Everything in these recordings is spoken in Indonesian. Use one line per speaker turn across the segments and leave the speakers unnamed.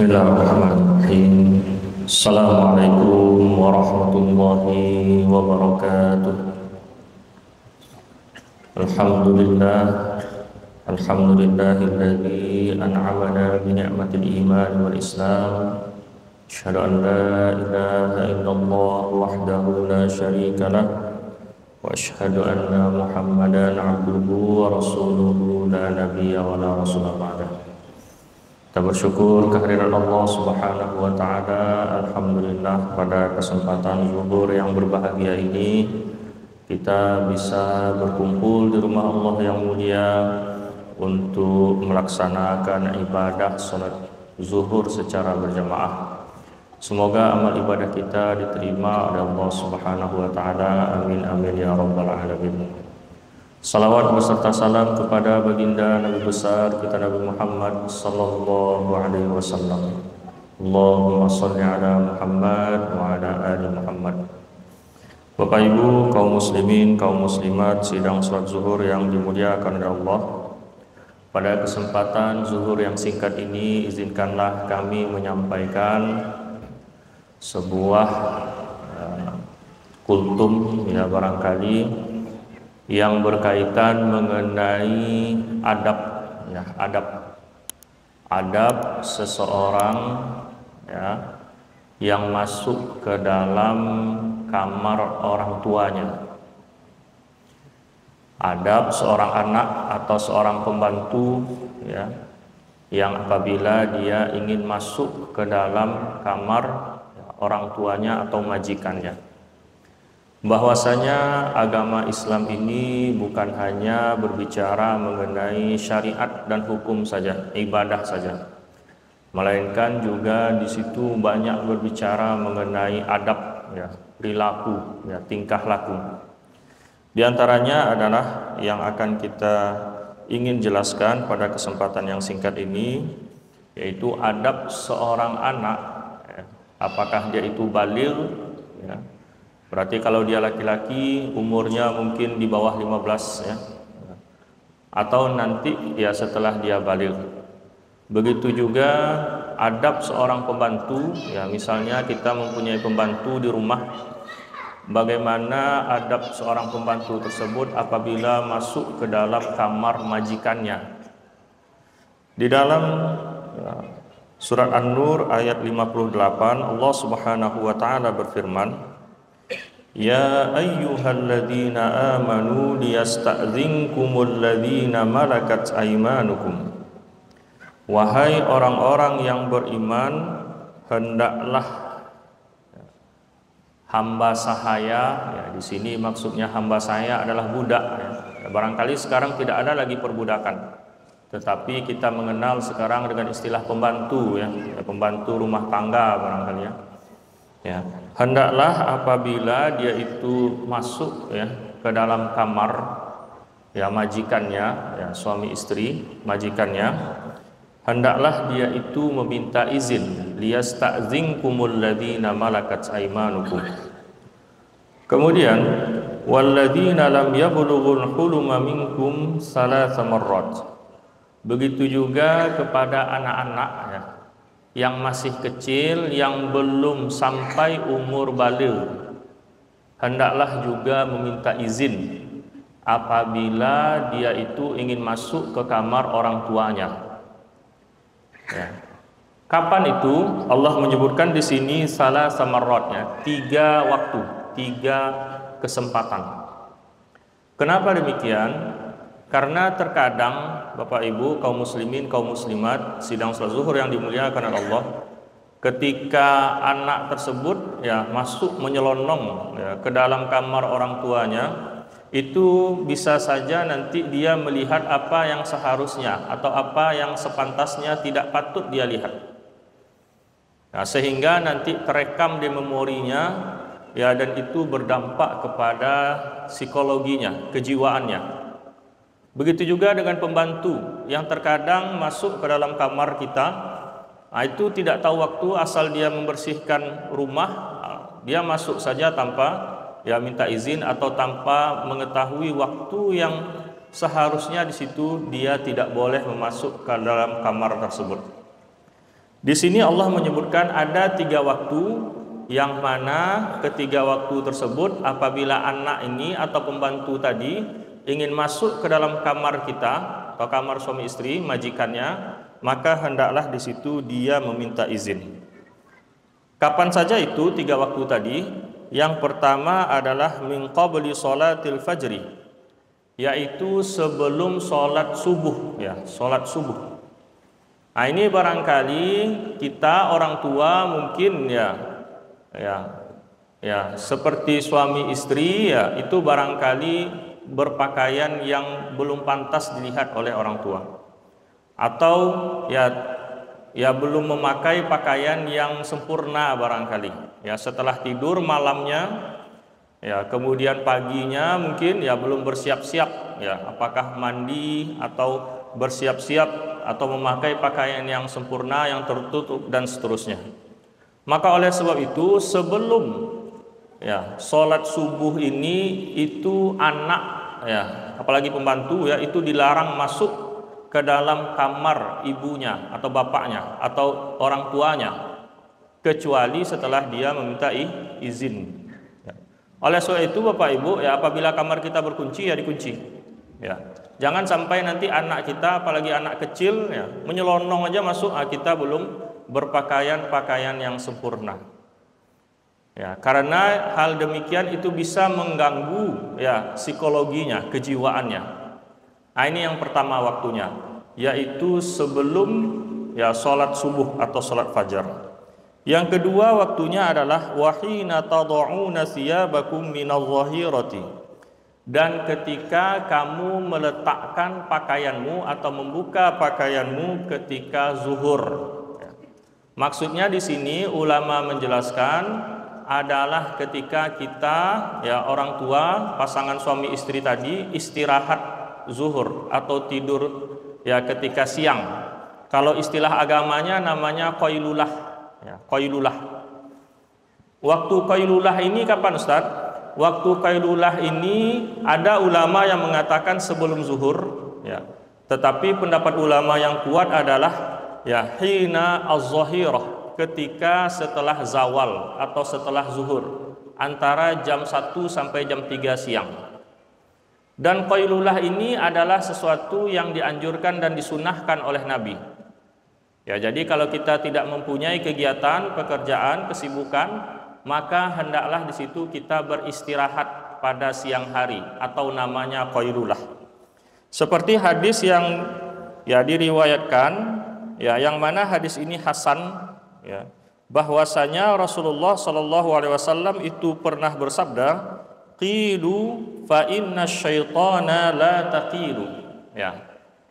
Bismillahirrahmanirrahim. Assalamualaikum warahmatullahi wabarakatuh. Alhamdulillah, alhamdulillahilladzi an'amana bi ni'matil iman wal islam. Asyhadu an la ilaha illallah wahdahu la syarika lah wa asyhadu anna Muhammadan abduhu wa rasuluhu la nabiyya wa la rasula ba'dahu. Kita bersyukur kehadiran Allah Subhanahu wa taala. Alhamdulillah, pada kesempatan zuhur yang berbahagia ini kita bisa berkumpul di rumah Allah yang mulia untuk melaksanakan ibadah salat zuhur secara berjamaah. Semoga amal ibadah kita diterima oleh Allah Subhanahu wa taala. Amin amin ya rabbal alamin. Salawat beserta salam kepada baginda Nabi besar kita Nabi Muhammad sallallahu alaihi wasallam. Allahumma shalli ala Muhammad wa ala ali Muhammad. Bapak Ibu kaum muslimin, kaum muslimat, sidang salat zuhur yang dimuliakan oleh Allah. Pada kesempatan zuhur yang singkat ini, izinkanlah kami menyampaikan sebuah kultum ya barangkali yang berkaitan mengenai adab seseorang ya yang masuk ke dalam kamar orang tuanya. Adab seorang anak atau seorang pembantu ya yang apabila dia ingin masuk ke dalam kamar orang tuanya atau majikannya. Bahwasanya agama Islam ini bukan hanya berbicara mengenai syariat dan hukum saja, ibadah saja, melainkan juga di situ banyak berbicara mengenai adab, ya, perilaku, ya, tingkah laku. Di antaranya adalah yang akan kita ingin jelaskan pada kesempatan yang singkat ini, yaitu adab seorang anak, ya, apakah dia itu baligh, ya. Berarti kalau dia laki-laki umurnya mungkin di bawah 15 ya. Atau nanti ya setelah dia baligh. Begitu juga adab seorang pembantu ya, misalnya kita mempunyai pembantu di rumah. Bagaimana adab seorang pembantu tersebut apabila masuk ke dalam kamar majikannya. Di dalam surat An-Nur ayat 58 Allah Subhanahu wa taala berfirman, Ya ayyuhalladzina amanu liyasta'dzinkumul ladzina malakat aymanukum. Wahai orang-orang yang beriman, hendaklah hamba sahaya, ya, di sini maksudnya hamba saya adalah budak ya. Barangkali sekarang tidak ada lagi perbudakan, tetapi kita mengenal sekarang dengan istilah pembantu ya, pembantu rumah tangga barangkali ya. Ya, hendaklah apabila dia itu masuk ya ke dalam kamar ya majikannya, ya suami istri majikannya, hendaklah dia itu meminta izin, liyasta'dzinkumul ladzina malakat aymanukum. Kemudian walladzina lam yablughul huluma minkum salasa marrat. Begitu juga kepada anak-anak ya yang masih kecil, yang belum sampai umur baligh, hendaklah juga meminta izin apabila dia itu ingin masuk ke kamar orang tuanya. Ya. Kapan itu? Allah menyebutkan di sini salah samarratnya, 3 waktu, 3 kesempatan. Kenapa demikian? Karena terkadang Bapak Ibu kaum muslimin kaum muslimat sidang salat zuhur yang dimuliakan oleh Allah, ketika anak tersebut ya masuk menyelonong ya, ke dalam kamar orang tuanya, itu bisa saja nanti dia melihat apa yang seharusnya atau apa yang sepantasnya tidak patut dia lihat. Nah, sehingga nanti terekam di memorinya ya, dan itu berdampak kepada psikologinya, kejiwaannya. Begitu juga dengan pembantu yang terkadang masuk ke dalam kamar kita, nah itu tidak tahu waktu, asal dia membersihkan rumah, dia masuk saja tanpa ya minta izin atau tanpa mengetahui waktu yang seharusnya di situ dia tidak boleh memasuk ke dalam kamar tersebut. Di sini Allah menyebutkan ada 3 waktu, yang mana ketiga waktu tersebut apabila anak ini atau pembantu tadi ingin masuk ke dalam kamar kita atau kamar suami istri majikannya, maka hendaklah di situ dia meminta izin. Kapan saja itu 3 waktu tadi? Yang pertama adalah min qabli sholatil fajri, yaitu sebelum sholat subuh, ya, sholat subuh. Nah, ini barangkali kita orang tua mungkin seperti suami istri, ya, itu barangkali berpakaian yang belum pantas dilihat oleh orang tua, atau ya belum memakai pakaian yang sempurna barangkali, ya, setelah tidur malamnya, ya, kemudian paginya mungkin ya belum bersiap-siap, ya, apakah mandi atau bersiap-siap atau memakai pakaian yang sempurna, yang tertutup dan seterusnya. Maka oleh sebab itu sebelum sholat subuh ini, itu anak, ya, apalagi pembantu, ya, itu dilarang masuk ke dalam kamar ibunya atau bapaknya atau orang tuanya, kecuali setelah dia meminta izin. Oleh sebab itu Bapak Ibu, ya, apabila kamar kita berkunci, ya dikunci, ya. Jangan sampai nanti anak kita, apalagi anak kecil, ya, menyelonong aja masuk, kita belum berpakaian yang sempurna, ya, karena hal demikian itu bisa mengganggu, ya, psikologinya, kejiwaannya. Nah, ini yang pertama waktunya, yaitu sebelum sholat subuh atau sholat fajar. Yang kedua waktunya adalah wahina tad'una thiyabakum minadh-dhahirati, dan ketika kamu meletakkan pakaianmu atau membuka pakaianmu ketika zuhur. Maksudnya di sini ulama menjelaskan adalah ketika kita, ya, orang tua pasangan suami istri tadi istirahat zuhur atau tidur, ya, ketika siang. Kalau istilah agamanya namanya qailulah, ya, qailulah. Waktu qailulah ini kapan, Ustaz? Waktu qailulah ini ada ulama yang mengatakan sebelum zuhur, ya. Tetapi pendapat ulama yang kuat adalah, ya, hina az-zahirah, ketika setelah zawal atau setelah zuhur, antara jam 1 sampai jam 3 siang. Dan qailulah ini adalah sesuatu yang dianjurkan dan disunahkan oleh Nabi. Ya, jadi kalau kita tidak mempunyai kegiatan, pekerjaan, kesibukan, maka hendaklah di situ kita beristirahat pada siang hari atau namanya qailulah. Seperti hadis yang, ya, diriwayatkan, ya, yang mana hadis ini hasan, ya, bahwasanya Rasulullah SAW itu pernah bersabda, qilu fa inna syaitana la taqilu, ya,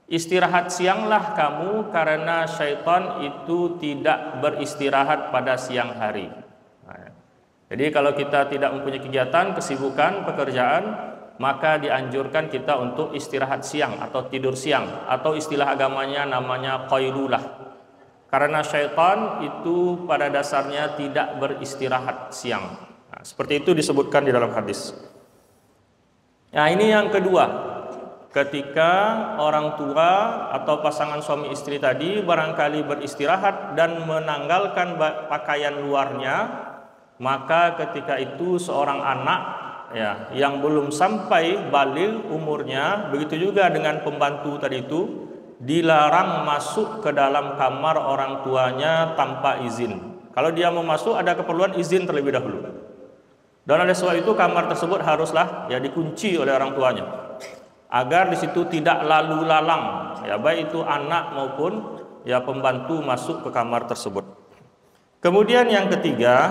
istirahat sianglah kamu karena syaitan itu tidak beristirahat pada siang hari. Nah, jadi kalau kita tidak mempunyai kegiatan, kesibukan, pekerjaan, maka dianjurkan kita untuk istirahat siang atau tidur siang, atau istilah agamanya namanya qailulah, karena syaitan itu pada dasarnya tidak beristirahat siang. Nah, seperti itu disebutkan di dalam hadis. Nah, ini yang kedua, ketika orang tua atau pasangan suami istri tadi barangkali beristirahat dan menanggalkan pakaian luarnya, maka ketika itu seorang anak, ya, yang belum sampai baligh umurnya, begitu juga dengan pembantu tadi itu, dilarang masuk ke dalam kamar orang tuanya tanpa izin. Kalau dia mau masuk ada keperluan izin terlebih dahulu. Dan oleh sebab itu kamar tersebut haruslah, ya, dikunci oleh orang tuanya, agar di situ tidak lalu lalang, ya, baik itu anak maupun, ya, pembantu masuk ke kamar tersebut. Kemudian yang ketiga,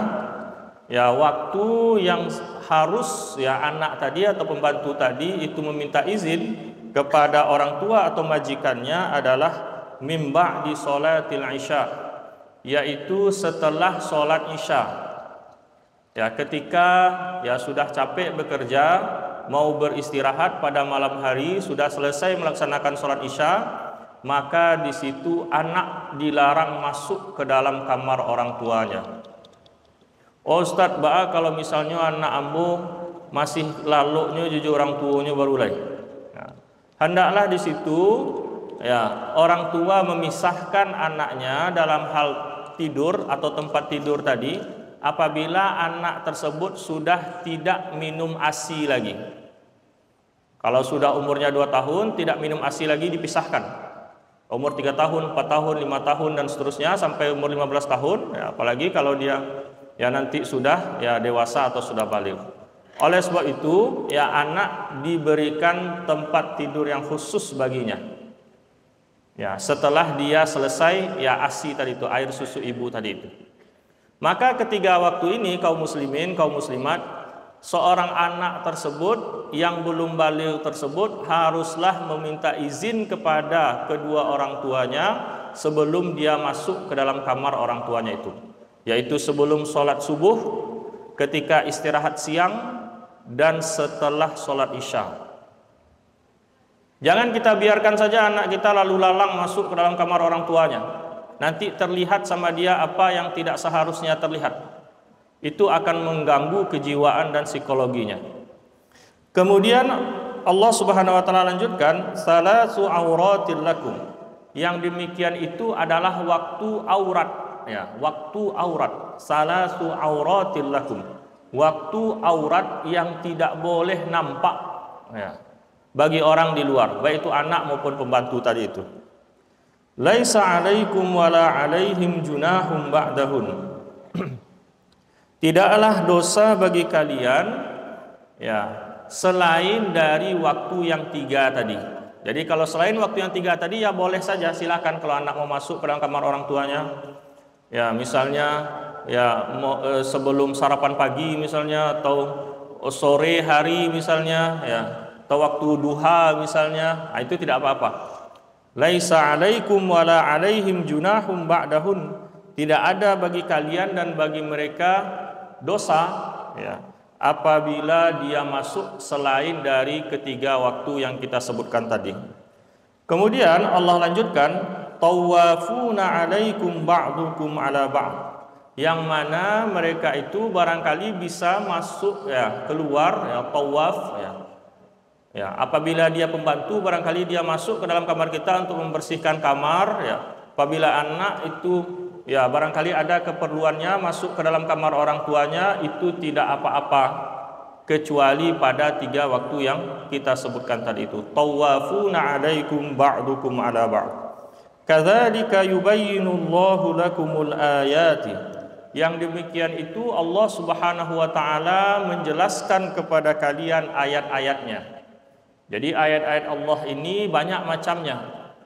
ya, waktu yang harus, ya, anak tadi atau pembantu tadi itu meminta izin kepada orang tua atau majikannya adalah mim ba'di sholatil isya, yaitu setelah sholat isya. Ya, ketika, ya, sudah capek bekerja, mau beristirahat pada malam hari, sudah selesai melaksanakan sholat isya, maka di situ anak dilarang masuk ke dalam kamar orang tuanya. Oh Ustadz, kalau misalnya anak ambo masih laluknya jujur orang tuanya baru lagi. Nah, hendaklah di situ, ya, orang tua memisahkan anaknya dalam hal tidur atau tempat tidur tadi apabila anak tersebut sudah tidak minum ASI lagi. Kalau sudah umurnya 2 tahun tidak minum ASI lagi dipisahkan. Umur 3 tahun, 4 tahun, 5 tahun dan seterusnya sampai umur 15 tahun ya, apalagi kalau dia ya nanti sudah ya dewasa atau sudah baligh. Oleh sebab itu ya anak diberikan tempat tidur yang khusus baginya. Ya, setelah dia selesai ya ASI tadi itu, air susu ibu tadi itu. Maka ketiga waktu ini kaum muslimin, kaum muslimat, seorang anak tersebut yang belum baligh tersebut haruslah meminta izin kepada kedua orang tuanya sebelum dia masuk ke dalam kamar orang tuanya itu, yaitu sebelum sholat subuh, ketika istirahat siang, dan setelah sholat isya. Jangan kita biarkan saja anak kita lalu lalang masuk ke dalam kamar orang tuanya. Nanti terlihat sama dia apa yang tidak seharusnya terlihat. Itu akan mengganggu kejiwaan dan psikologinya. Kemudian Allah Subhanahu wa taala lanjutkan, salasu auratil lakum. Yang demikian itu adalah waktu aurat ya, waktu aurat. Salasu auratil lakum. Waktu aurat yang tidak boleh nampak ya, bagi orang di luar, baik itu anak maupun pembantu tadi itu. Laisa 'alaikum wala 'alaihim junahum ba'dahun. Tidaklah dosa bagi kalian ya selain dari waktu yang 3 tadi. Jadi kalau selain waktu yang 3 tadi ya boleh saja, silakan kalau anak mau masuk ke dalam kamar orang tuanya. Ya misalnya ya sebelum sarapan pagi misalnya, atau sore hari misalnya ya, atau waktu duha misalnya, itu tidak apa-apa. Laisa 'alaikum wala 'alaihim junahum ba'dahun. Tidak ada bagi kalian dan bagi mereka dosa ya apabila dia masuk selain dari ketiga waktu yang kita sebutkan tadi. Kemudian Allah lanjutkan, tawafuna 'alaikum ba'dukum 'ala ba'd. Yang mana mereka itu barangkali bisa masuk ya, keluar ya, tawaf ya. Ya, apabila dia pembantu barangkali dia masuk ke dalam kamar kita untuk membersihkan kamar ya. Apabila anak itu ya barangkali ada keperluannya masuk ke dalam kamar orang tuanya, itu tidak apa-apa kecuali pada 3 waktu yang kita sebutkan tadi itu. Tawafuna 'alaikum ba'dukum 'ala ba'd. Kadzalika yubayyinullahu lakumul ayati. Yang demikian itu Allah Subhanahu wa taala menjelaskan kepada kalian ayat-ayatnya. Jadi ayat-ayat Allah ini banyak macamnya.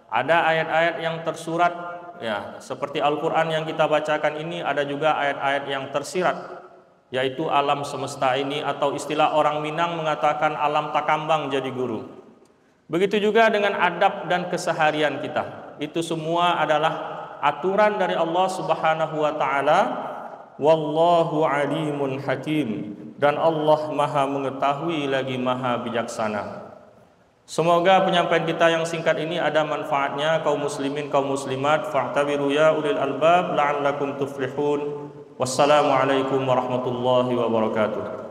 Ada ayat-ayat yang tersurat ya, seperti Al-Qur'an yang kita bacakan ini, ada juga ayat-ayat yang tersirat, yaitu alam semesta ini, atau istilah orang Minang mengatakan alam takambang jadi guru. Begitu juga dengan adab dan keseharian kita. Itu semua adalah aturan dari Allah Subhanahu wa taala. Wallahu alimun hakim. Dan Allah Maha mengetahui lagi Maha bijaksana. Semoga penyampaian kita yang singkat ini ada manfaatnya, kaum muslimin, kaum muslimat. Fa'tabiru ya ulil albab la'allakum tuflihun. Wassalamualaikum warahmatullahi wabarakatuh.